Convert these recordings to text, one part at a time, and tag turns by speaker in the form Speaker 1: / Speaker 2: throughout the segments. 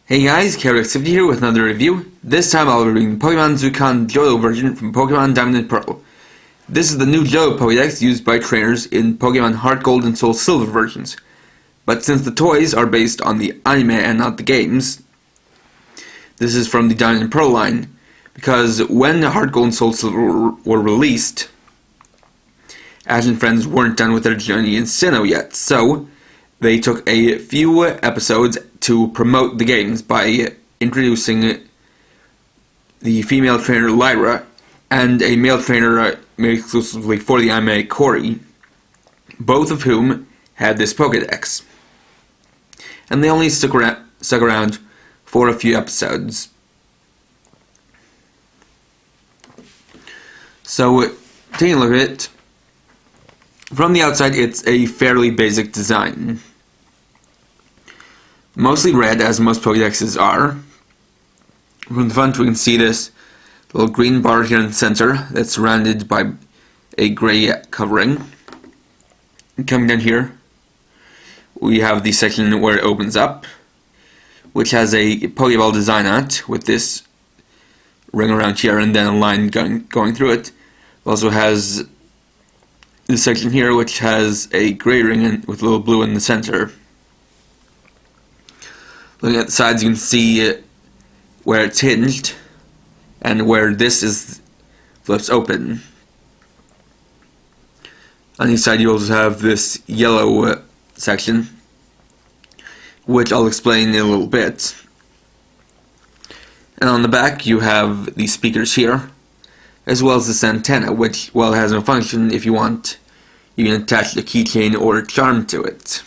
Speaker 1: Hey guys, Pokedex here with another review. This time I'll be reviewing Pokemon Zukan Johto version from Pokemon Diamond and Pearl. This is the new Johto Pokedex used by trainers in Pokemon Heart Gold and Soul Silver versions. But since the toys are based on the anime and not the games, this is from the Diamond and Pearl line. Because when Heart Gold and Soul Silver were released, Ash and friends weren't done with their journey in Sinnoh yet, so they took a few episodes to promote the games by introducing the female trainer Lyra and a male trainer made exclusively for the anime, Corey, both of whom had this Pokedex. And they only stuck around for a few episodes. So, taking a look at it, from the outside it's a fairly basic design. Mostly red, as most Pokedexes are. From the front we can see this little green bar here in the center that's surrounded by a grey covering. And coming down here we have the section where it opens up, which has a Pokeball design on it with this ring around here and then a line going through it. It also has this section here which has a grey ring with a little blue in the center. Looking at the sides, you can see where it's hinged and where this flips open. On each side you also have this yellow section, which I'll explain in a little bit. And on the back you have the speakers here, as well as this antenna, which, while it has no function, if you want, you can attach a keychain or a charm to it.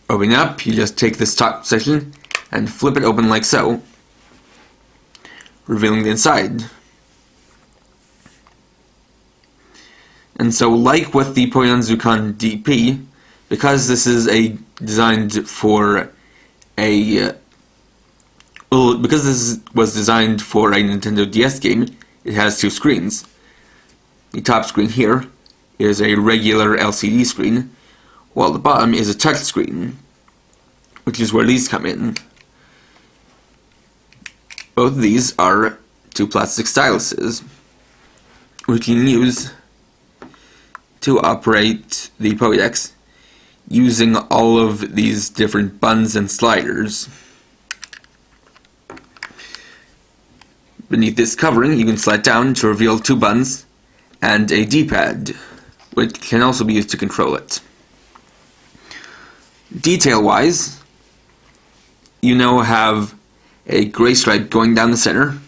Speaker 1: Opening up, you just take this top section and flip it open like so, revealing the inside. And so, like with the Pokemon Zukan DP, because this is designed for a because this was designed for a Nintendo DS game, it has two screens. The top screen here is a regular LCD screen, while the bottom is a touch screen, which is where these come in. Both of these are two plastic styluses, which you can use to operate the Pokedex using all of these different buttons and sliders. Beneath this covering, you can slide down to reveal two buttons and a D-pad, which can also be used to control it. Detail-wise, you now have a gray stripe going down the center,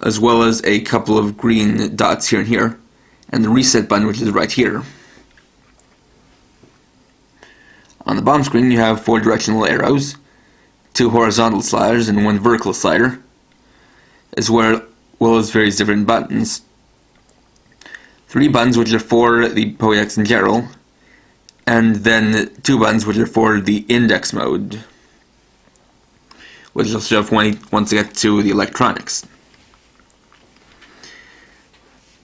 Speaker 1: as well as a couple of green dots here and here, and the reset button, which is right here. On the bottom screen you have 4 directional arrows, 2 horizontal sliders and 1 vertical slider, as well as various different buttons. 3 buttons which are for the Pokedex in general, and then 2 buttons which are for the index mode, which I'll show once I get to the electronics.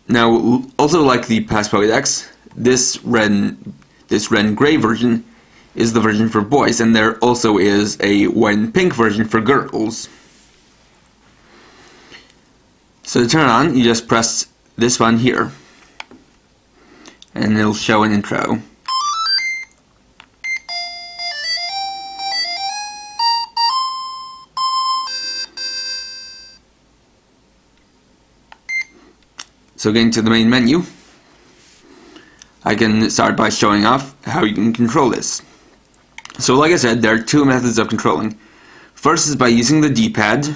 Speaker 1: Now, also like the past Pokedex, this red and gray version is the version for boys, and there also is a white and pink version for girls. So to turn it on, you just press this button here, and it'll show an intro. So getting to the main menu, I can start by showing off how you can control this. So like I said, there are 2 methods of controlling. First is by using the D-pad.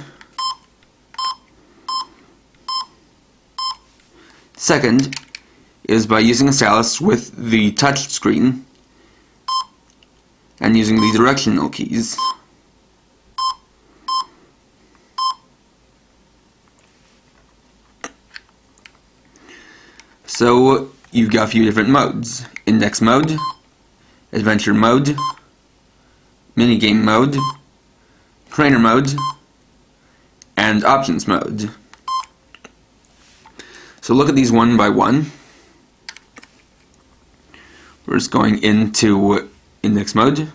Speaker 1: Second is by using a stylus with the touch screen and using the directional keys. So you've got a few different modes: index mode, adventure mode, minigame mode, trainer mode, and options mode. So look at these one by one. We're just going into index mode.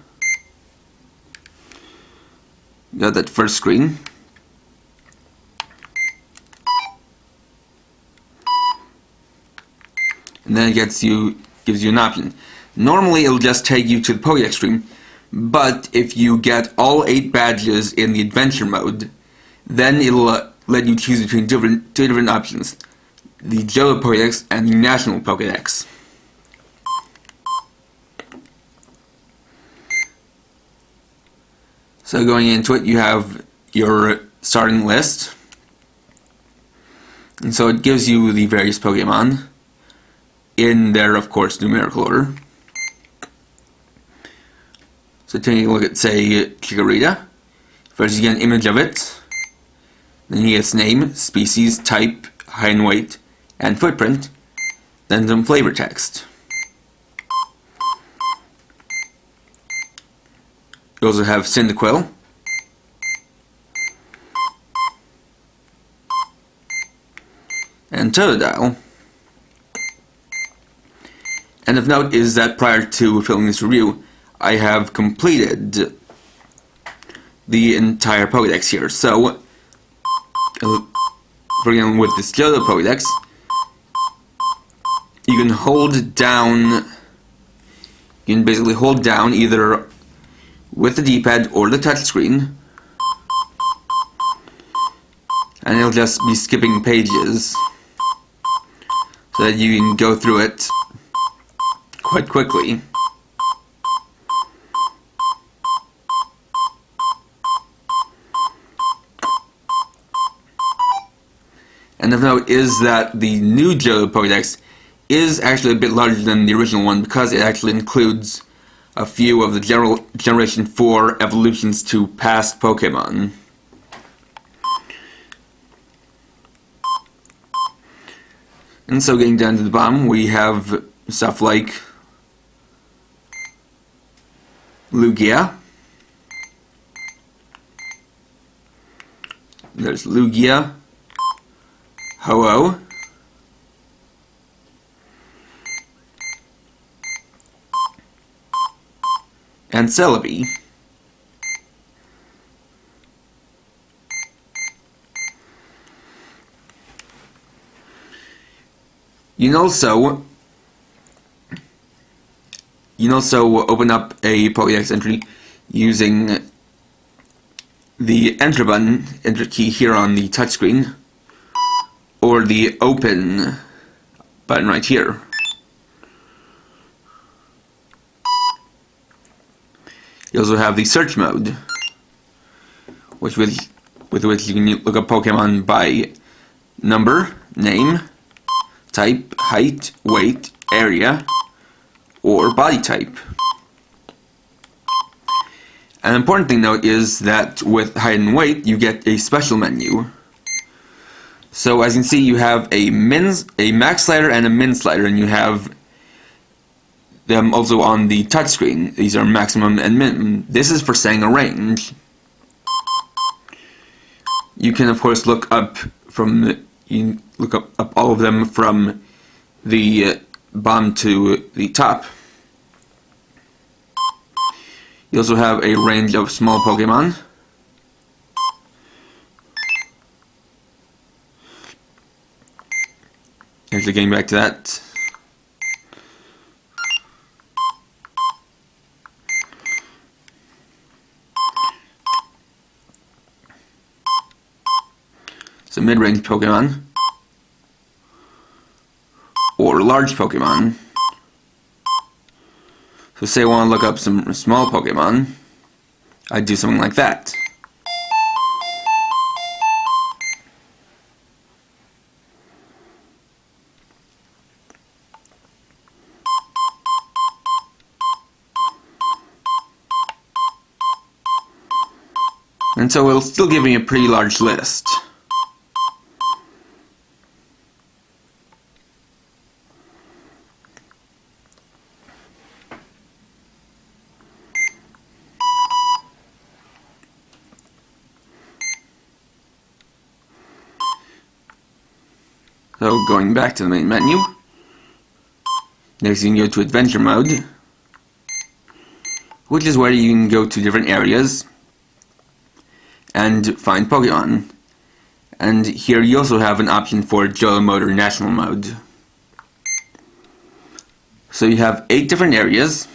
Speaker 1: Got that first screen. And then it gives you an option. Normally it'll just take you to the Pokedex screen, but if you get all 8 badges in the adventure mode, then it'll let you choose between two different options: the Johto Pokedex and the National Pokedex. So going into it, you have your starting list, and so it gives you the various Pokemon in their, of course, numerical order. So taking a look at, say, Chikorita, first you get an image of it, then you get its name, species, type, height and weight, and footprint, then some flavor text. You also have Cyndaquil, and Totodile. And of note is that prior to filming this review, I have completed the entire Pokedex here. So, for example, with this Johto Pokedex, you can hold down, basically hold down either with the D-pad or the touchscreen, and it'll just be skipping pages so that you can go through it quite quickly. And of note is that the new Johto Pokedex is actually a bit larger than the original one, because it actually includes a few of the Generation 4 evolutions to past Pokemon. And so getting down to the bottom, we have stuff like Lugia. There's Lugia, Ho-Oh, and Celebi. You can also open up a Pokedex entry using the enter button, enter key here on the touchscreen, or the open button right here. You also have the search mode, with which you can look up Pokemon by number, name, type, height, weight, area, or body type. An important thing to note is that with height and weight, you get a special menu. So as you can see, you have a max slider and a min slider, and you have them also on the touchscreen. These are maximum and min. This is for setting a range. You can of course look up all of them from the bottom to the top. You also have a range of small Pokemon. Actually, getting back to that. So mid-range Pokemon, or large Pokemon. So say I want to look up some small Pokemon, I'd do something like that. And so it'll still give me a pretty large list. So going back to the main menu, next you can go to adventure mode, which is where you can go to different areas and find Pokemon. And here you also have an option for Johto mode or national mode. So you have 8 different areas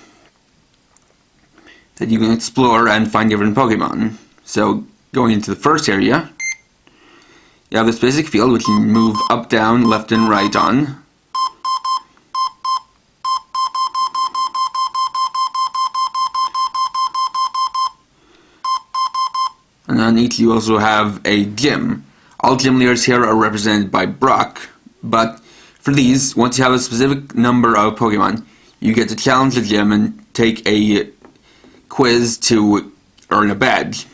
Speaker 1: that you can explore and find different Pokemon. So going into the first area, you have this basic field which you can move up, down, left and right on. And underneath you also have a gym. All gym leaders here are represented by Brock, but for these, once you have a specific number of Pokemon, you get to challenge the gym and take a quiz to earn a badge.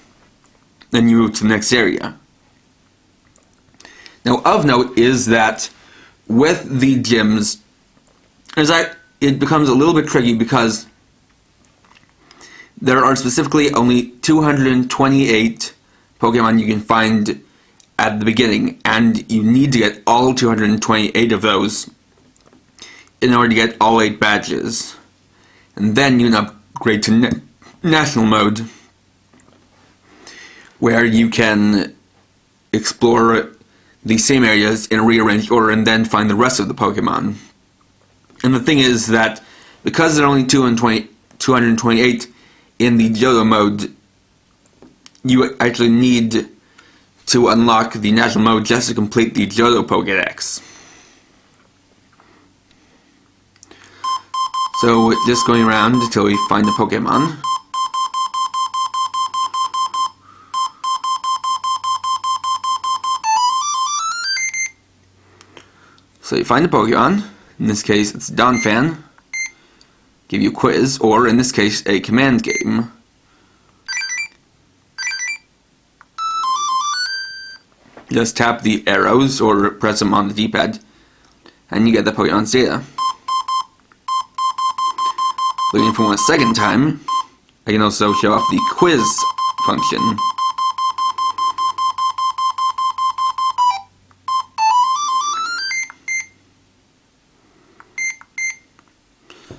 Speaker 1: Then you move to the next area. Now, of note is that with the gyms, it becomes a little bit tricky because there are specifically only 228 Pokemon you can find at the beginning, and you need to get all 228 of those in order to get all 8 badges. And then you can upgrade to national mode, where you can explore the same areas in a rearranged order and then find the rest of the Pokemon. And the thing is that because there are only 228 in the Johto mode, you actually need to unlock the national mode just to complete the Johto Pokedex. So just going around until we find the Pokemon. So you find a Pokemon, in this case it's Donphan, give you a quiz, or in this case a command game. Just tap the arrows or press them on the D-pad and you get the Pokemon's data. Looking for one second time, I can also show off the quiz function.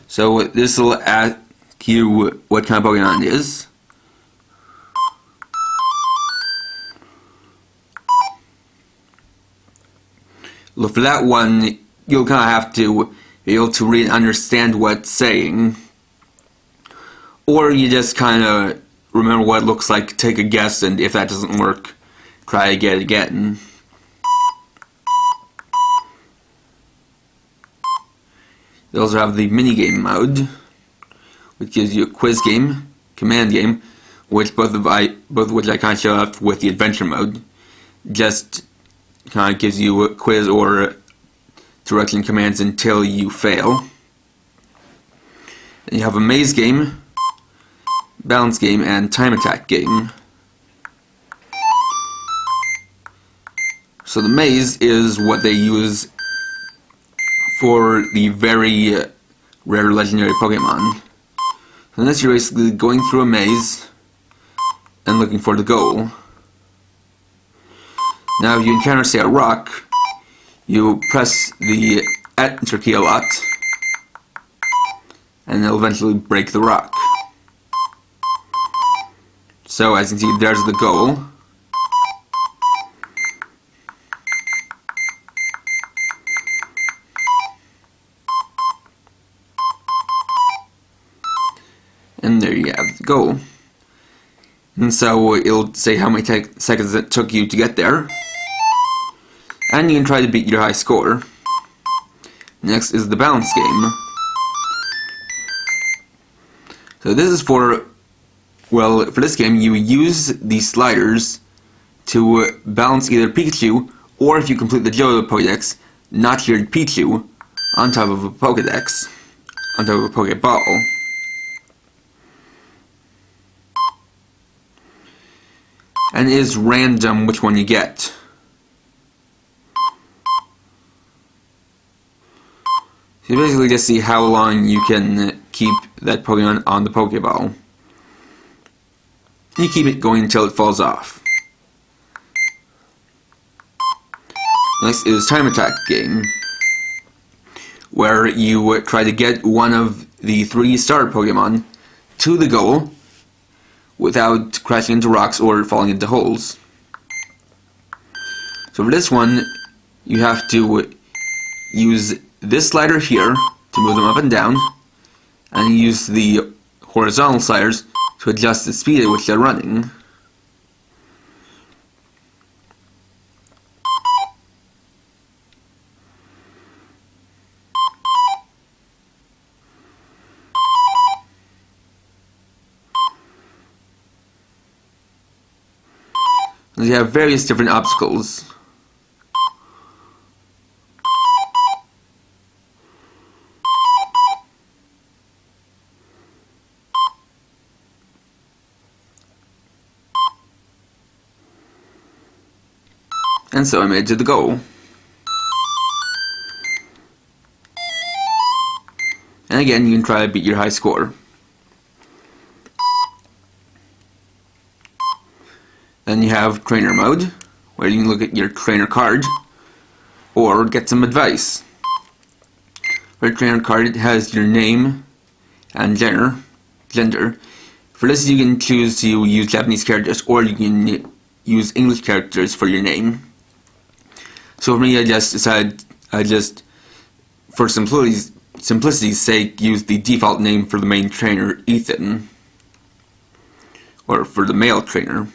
Speaker 1: So this will ask you what kind of Pokemon it is. Well, for that one, you'll kind of have to be able to read and understand what it's saying. Or you just kind of remember what it looks like, take a guess, and if that doesn't work, try again. You also have the minigame mode, which gives you a quiz game, command game, which both of which I kind of show off with the adventure mode. Just kind of gives you a quiz or direction commands until you fail. Then you have a maze game, balance game, and time attack game. So the maze is what they use for the very rare legendary Pokemon. So this you're basically going through a maze and looking for the goal. Now if you encounter, say, a rock, you press the enter key a lot and it'll eventually break the rock. So as you can see, there's the goal. And there you have the goal. And so it'll say how many seconds it took you to get there. And you can try to beat your high score. Next is the balance game. So this is for this game you use the sliders to balance either Pikachu, or if you complete the Johto Pokedex, knock your Pikachu on top of a Pokedex, on top of a Pokeball. And it is random which one you get. So you basically just see how long you can keep that Pokemon on the Pokeball. You keep it going until it falls off. Next is time attack game, where you try to get one of the 3 starter Pokemon to the goal without crashing into rocks or falling into holes. So for this one, you have to use this slider here to move them up and down, and use the horizontal sliders to adjust the speed at which they're running. And you have various different obstacles. And so I made it to the goal. And again, you can try to beat your high score. Then you have trainer mode, where you can look at your trainer card, or get some advice. For the trainer card, it has your name and gender. For this, you can choose to use Japanese characters, or you can use English characters for your name. So for me, I just decided, for simplicity's sake, use the default name for the main trainer, Ethan. Or for the male trainer.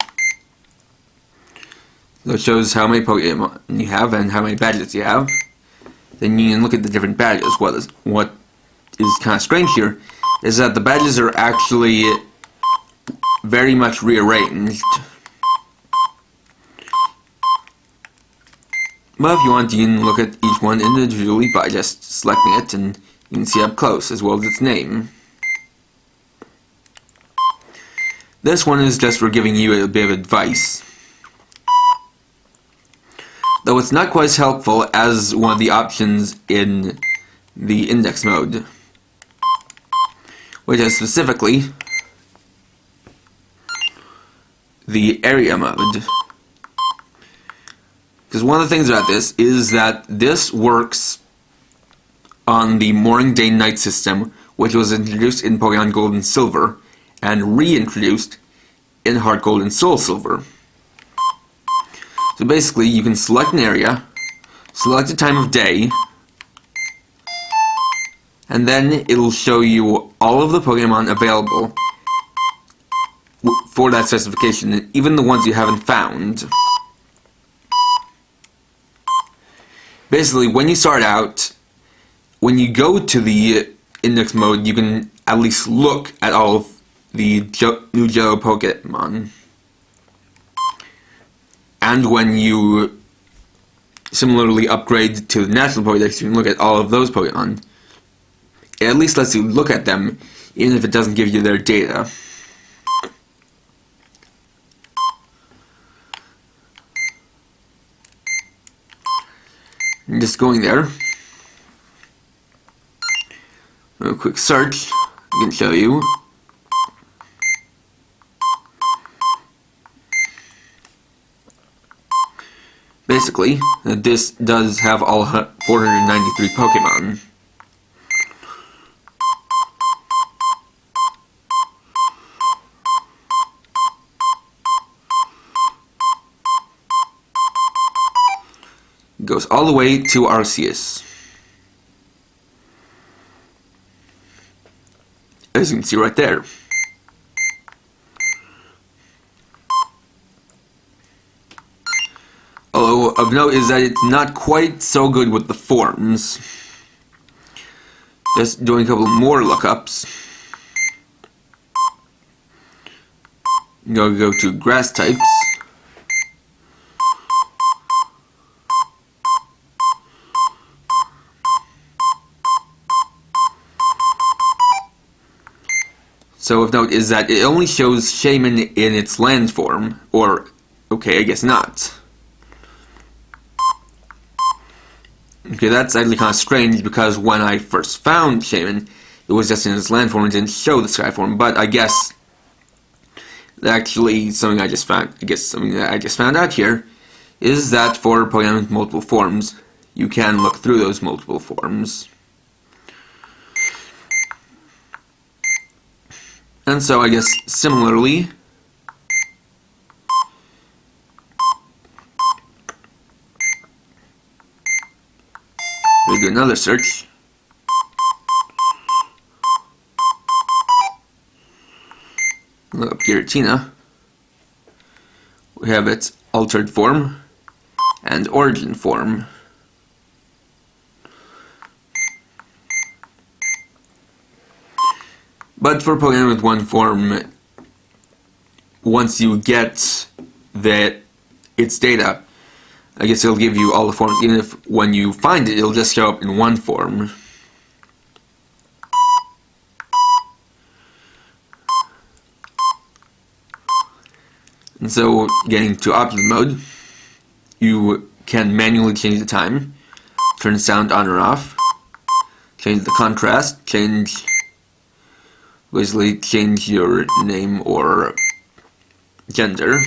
Speaker 1: So it shows how many Pokemon you have and how many badges you have. Then you can look at the different badges. What is kind of strange here is that the badges are actually very much rearranged. But if you want, you can look at each one individually by just selecting it, and you can see up close, as well as its name. This one is just for giving you a bit of advice. Though it's not quite as helpful as one of the options in the index mode, which is specifically the area mode. Because one of the things about this is that this works on the morning, day, night system, which was introduced in Pokemon Gold and Silver, and reintroduced in Heart Gold and Soul Silver. So basically, you can select an area, select a time of day, and then it'll show you all of the Pokemon available for that specification, even the ones you haven't found. Basically, when you start out, when you go to the index mode, you can at least look at all of the new Johto Pokemon. And when you similarly upgrade to the National Pokedex, you can look at all of those Pokemon. It at least lets you look at them, even if it doesn't give you their data. And just going there, a quick search, I can show you. Basically, this does have all 493 Pokemon. It goes all the way to Arceus. As you can see right there. Although of note is that it's not quite so good with the forms. Just doing a couple more lookups. Go to grass types. So of note is that it only shows Shaman in its land form, or, okay, I guess not. Okay, that's actually kind of strange, because when I first found Shaman, it was just in its land form and didn't show the sky form, but I guess actually something I just found out here is that for Pokemon with multiple forms, you can look through those multiple forms. And so I guess similarly, we'll do another search. Look up Giratina. We have its altered form and origin form. But for Pokemon with one form, once you get its data, I guess it'll give you all the forms, even if when you find it, it'll just show up in one form. And so, getting to option mode, you can manually change the time, turn the sound on or off, change the contrast, basically change your name or gender,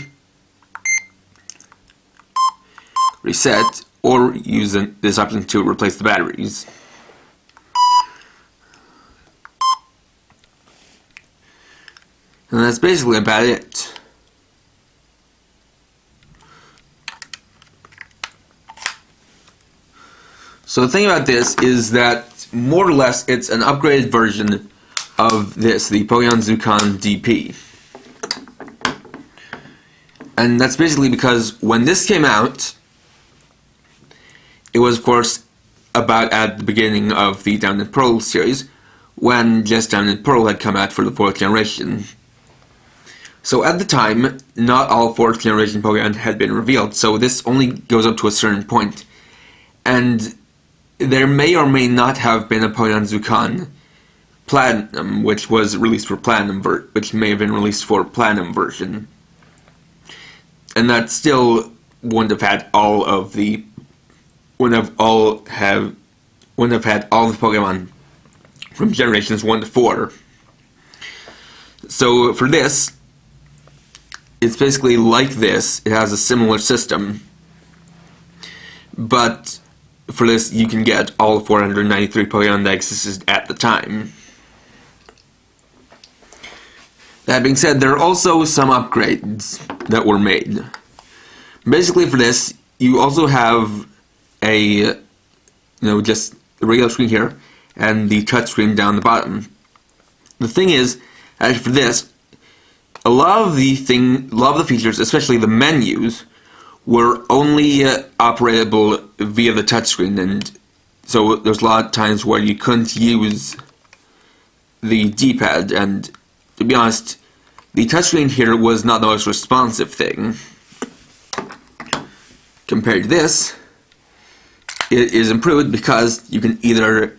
Speaker 1: reset, or use this option to replace the batteries. And that's basically about it. So the thing about this is that more or less it's an upgraded version of this, the Pokemon Zukan DP. And that's basically because when this came out, it was of course about at the beginning of the Diamond and Pearl series, when just Diamond and Pearl had come out for the 4th generation. So at the time, not all 4th generation Pokemon had been revealed, so this only goes up to a certain point. And there may or may not have been a Pokemon Zukan Platinum, which was released for Platinum which may have been released for Platinum version. And that still wouldn't have had all of the wouldn't have had all the Pokemon from generations 1 to 4. So for this, it's basically like this. It has a similar system, but for this you can get all 493 Pokemon that existed at the time. That being said, there are also some upgrades that were made. Basically for this, you also have a, just the regular screen here, and the touch screen down the bottom. The thing is, actually for this, a lot of the features, especially the menus, were only operable via the touchscreen, and so there's a lot of times where you couldn't use the D-pad, and to be honest, the touchscreen here was not the most responsive thing. Compared to this, it is improved because you can either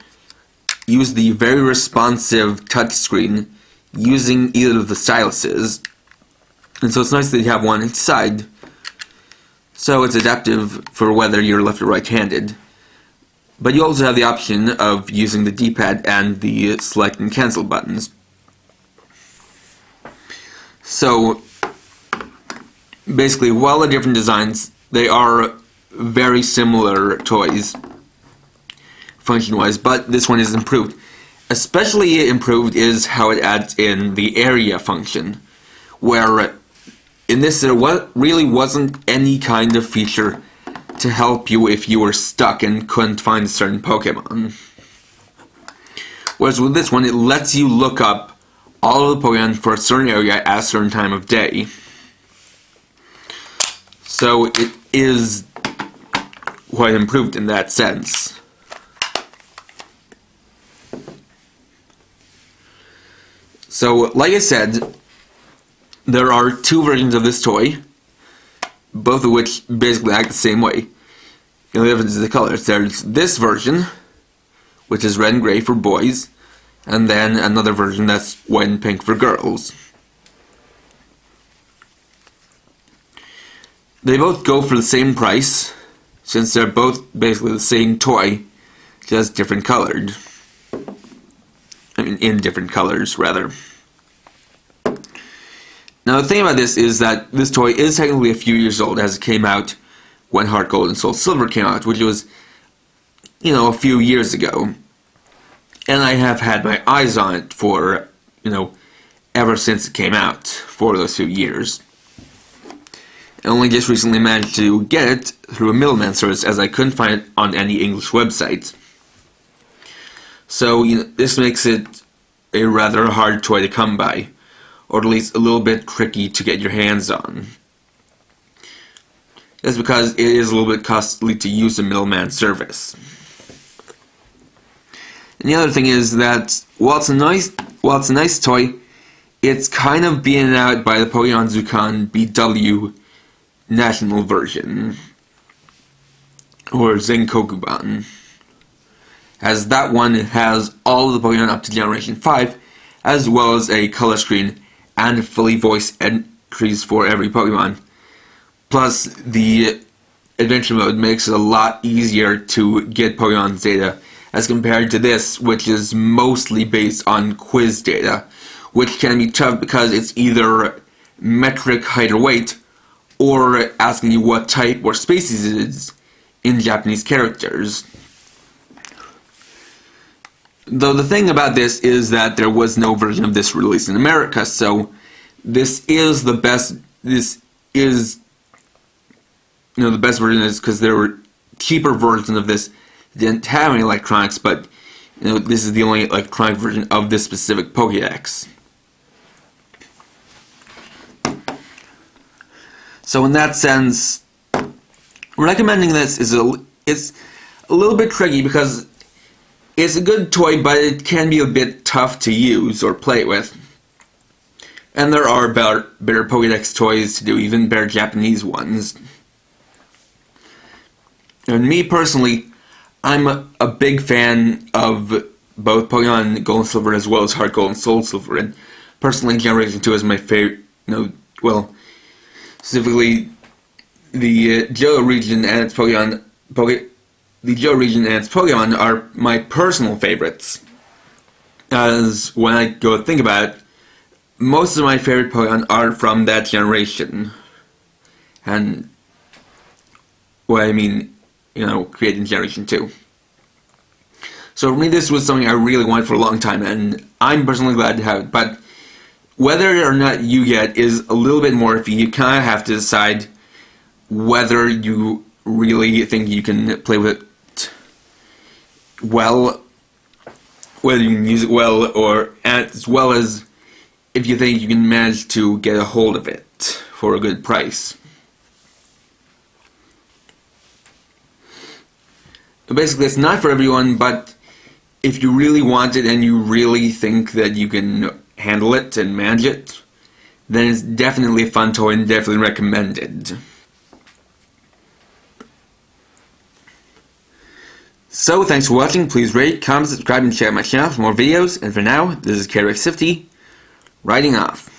Speaker 1: use the very responsive touchscreen using either of the styluses, and so it's nice that you have one each side, so it's adaptive for whether you're left or right-handed. But you also have the option of using the D-pad and the select and cancel buttons. So basically, while the different designs, they are very similar toys function-wise, but this one is improved. Especially improved is how it adds in the area function, where in this there really wasn't any kind of feature to help you if you were stuck and couldn't find a certain Pokemon. Whereas with this one, it lets you look up all of the Pokemon for a certain area at a certain time of day. So it is quite improved in that sense. So, like I said, there are 2 versions of this toy, both of which basically act the same way. The only difference is the colors. There's this version, which is red and gray for boys, and then another version that's white and pink for girls. They both go for the same price, since they're both basically the same toy, just different colored. I mean, in different colors, rather. Now, the thing about this is that this toy is technically a few years old, as it came out when Heart Gold and Soul Silver came out, which was, a few years ago. And I have had my eyes on it for, ever since it came out for those few years. I only just recently managed to get it through a middleman service, as I couldn't find it on any English website. So this makes it a rather hard toy to come by, or at least a little bit tricky to get your hands on. That's because it is a little bit costly to use a middleman service. And the other thing is that while it's a nice toy, it's kind of beaten out by the Pokemon Zukan BW national version, or Zenkokuban, as that one has all of the Pokemon up to Generation 5, as well as a color screen and fully voiced entries for every Pokemon. Plus, the adventure mode makes it a lot easier to get Pokemon's data as compared to this, which is mostly based on quiz data, which can be tough because it's either metric height or weight, or asking you what type or species it is in Japanese characters. Though the thing about this is that there was no version of this released in America, so this is the best. This is, the best version is because there were cheaper versions of this that didn't have any electronics, but this is the only electronic version of this specific Pokedex. So in that sense, recommending this is it's a little bit tricky because it's a good toy, but it can be a bit tough to use or play with. And there are better Pokedex toys to do, even better Japanese ones. And me personally, I'm a big fan of both Pokemon Gold and Silver as well as Heart Gold and Soul Silver. And personally, Generation 2 is my favorite, specifically the Johto region and its Pokemon are my personal favorites. As when I go to think about it, most of my favorite Pokemon are from that generation. And what I mean, created in Generation 2. So for me, this was something I really wanted for a long time, and I'm personally glad to have it. But whether or not you get is a little bit more iffy. You kind of have to decide whether you really think you can play with it well, whether you can use it well, or as well as if you think you can manage to get a hold of it for a good price. Basically, it's not for everyone, but if you really want it and you really think that you can handle it and manage it, then it's definitely a fun toy and definitely recommended. So, thanks for watching. Please rate, comment, subscribe, and share my channel for more videos. And for now, this is K-Rex50, writing off.